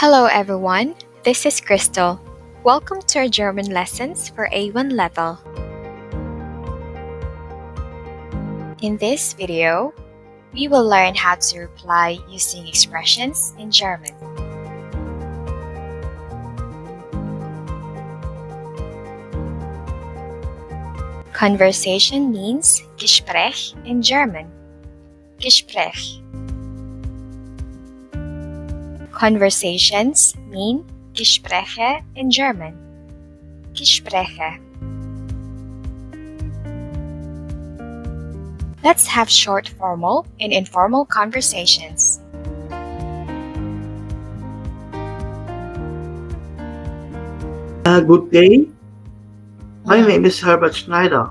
Hello everyone, this is Crystal. Welcome to our German lessons for A1 level. In this video, we will learn how to reply using expressions in German. Conversation means Gespräch in German. Gespräch. Conversations mean Gespräche in German. Gespräche. Let's have short formal and informal conversations. Good day. My name is Herbert Schneider.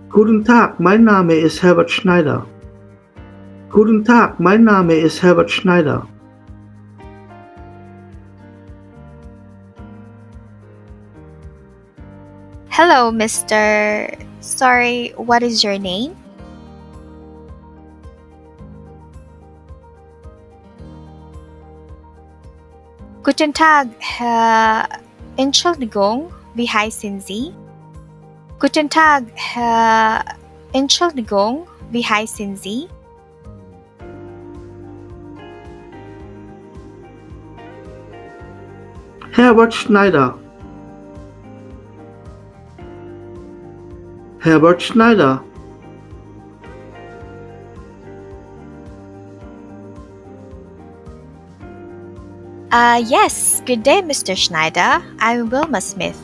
Guten Tag, mein Name ist Herbert Schneider. Guten Tag, mein Name ist Herbert Schneider. Hello, Mr. Sorry, what is your name? Guten Tag, Herr. Entschuldigung, wie heißen Sie? Guten Tag, Herr. Entschuldigung, wie heißen Sie? Herbert Schneider. Herbert Schneider. Yes, good day, Mr. Schneider. I'm Wilma Smith.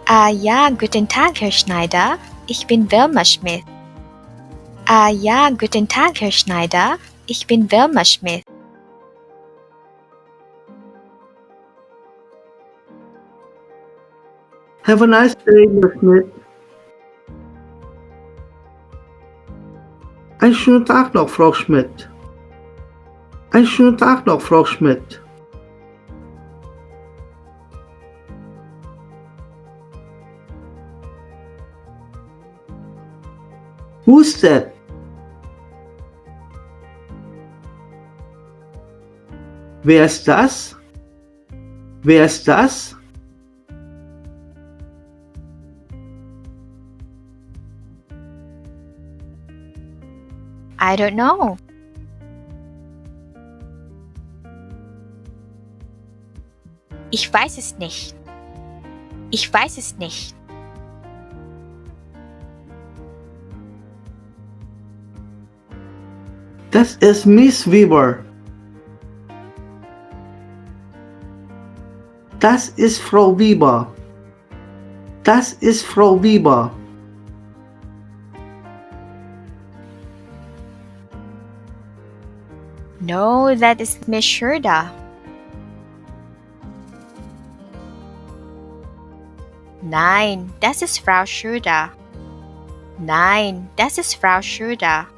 Ja, guten Tag, Herr Schneider. Ich bin Wilma Smith. Ja, guten Tag, Herr Schneider. Ich bin Wilma Smith. Have a nice day, Miss Smith. Einen schönen Tag noch, Frau Schmidt. Einen schönen Tag noch, Frau Schmidt. Who's that? Wer ist das? Wer ist das? I don't know. Ich weiß es nicht. Ich weiß es nicht. Das ist Miss Weber. Das ist Frau Weber. Das ist Frau Weber. No, that is Miss Schurda. Nein, das ist Frau Schurda. Nein, das ist Frau Schurda.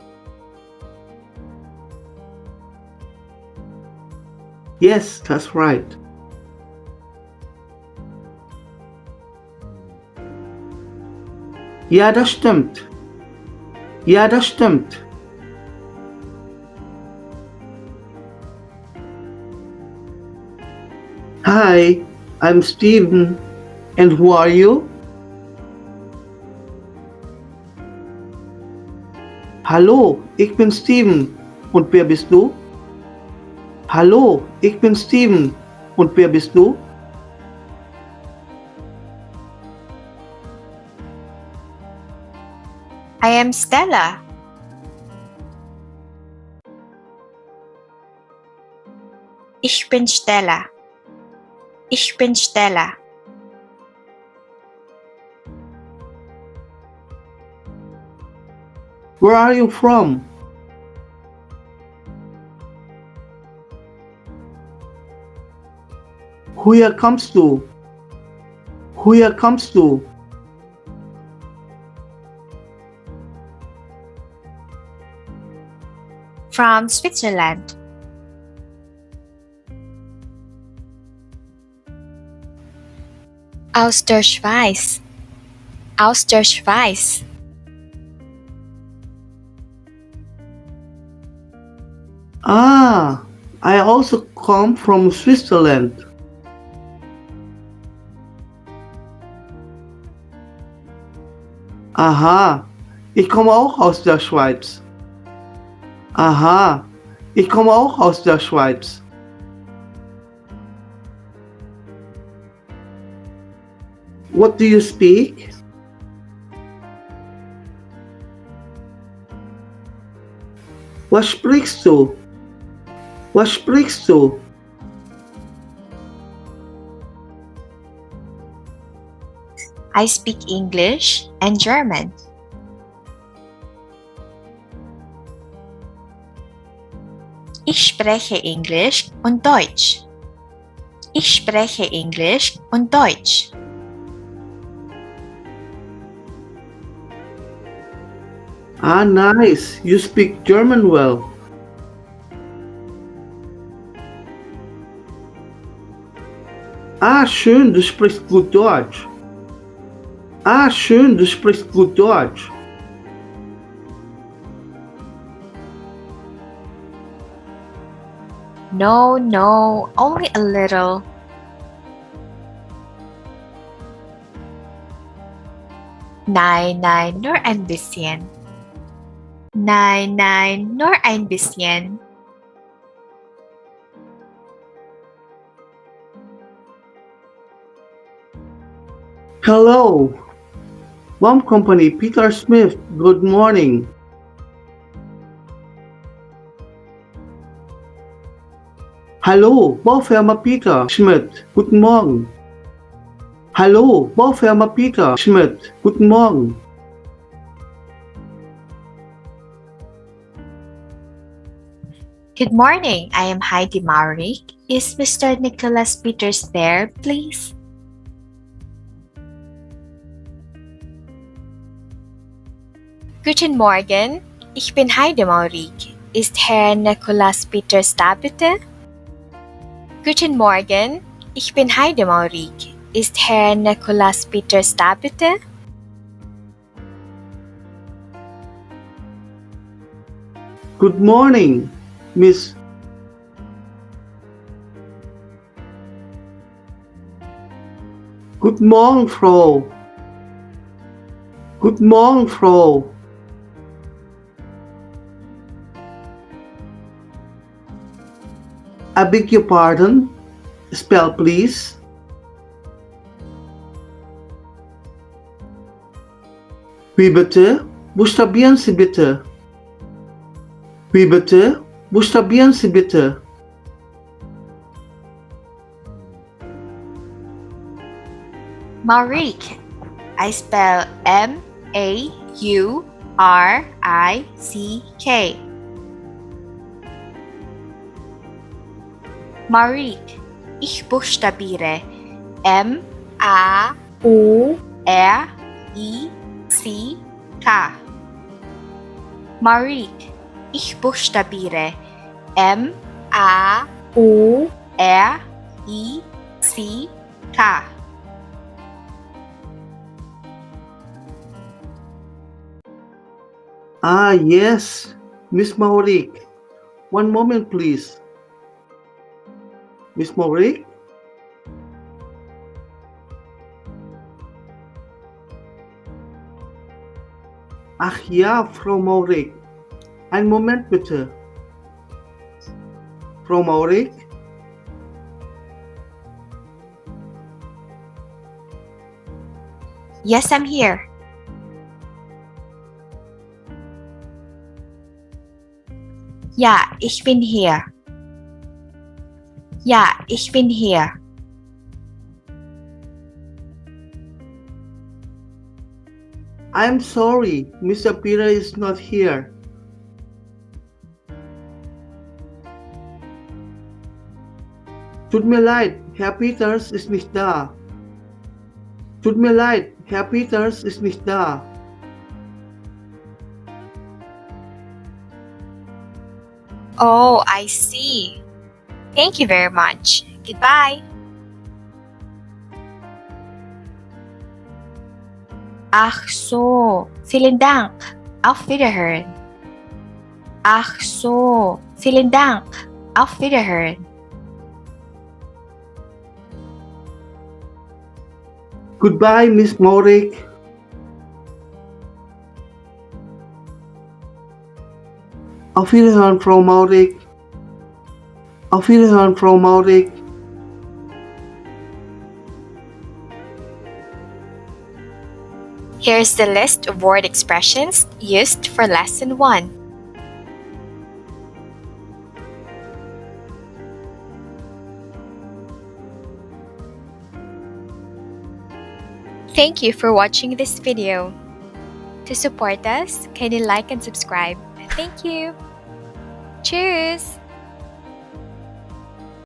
Yes, that's right. Ja, das stimmt. Ja, das stimmt. Hi, I'm Steven. And who are you? Hallo, ich bin Steven. Und wer bist du? Hallo, ich bin Steven. Und wer bist du? I am Stella. Ich bin Stella. Ich bin Stella. Where are you from? Woher kommst du? Woher kommst du? From Switzerland. Aus der Schweiz. Aus der Schweiz. Ah, I also come from Switzerland. Aha, ich komme auch aus der Schweiz. Aha, ich komme auch aus der Schweiz. What do you speak? Was sprichst du? Was sprichst du? I speak English and German. Ich spreche Englisch und Deutsch. Ich spreche Englisch und Deutsch. Ah, nice. You speak German well. Ah, schön, du sprichst gut Deutsch. Ah, schön, du sprichst gut Deutsch. No, no, only a little. Nein, nein, nur ein bisschen. Nein, nein, nur ein bisschen. Hello. Bomb Company, Peter Smith, good morning. Hallo, Baufirma Peter Schmidt, guten Morgen. Hallo, Baufirma Peter Schmidt, guten Morgen. Good morning, I am Heidi Maraming. Is Mr. Nicholas Peters there, please? Guten Morgen, ich bin Heidi Maraming. Ist Herr Nicholas Peters da bitte? Guten Morgen, ich bin Heidi Maraming. Ist Herr Nicholas Peters da bitte? Good morning, Miss. Guten Morgen, Frau. Guten Morgen, Frau. I beg your pardon. Spell, please. Wie bitte? Buchstabieren Sie bitte. Wie bitte? Buchstabieren Sie bitte. Mauric. I spell M-A-U-R-I-C-K. Mauric. Ich buchstabiere M-A-U-R-I-C-K. Mauric. Ich buchstabiere M-A-U-R-I-C-K. Ah, yes, Miss Mauric. One moment, please. Miss Mauric? Ach ja, Frau Mauric. Einen Moment bitte. Frau Mauric? Yes, I'm here. Ja, ich bin hier. Ja, ich bin hier. I'm sorry, Mr. Peter is not here. Tut mir leid, Herr Peters ist nicht da. Tut mir leid, Herr Peters ist nicht da. Oh, I see. Thank you very much. Goodbye. Ach so, vielen Dank. Auf Wiederhören. Ach so, vielen Dank. Auf Wiederhören. Goodbye, Miss Maurik. Auf Wiederhören, Frau Maurik. Auf Wiederhören, Frau Maurik. Here's the list of word expressions used for Lesson 1. Thank you for watching this video. To support us, kindly like and subscribe. Thank you. Cheers!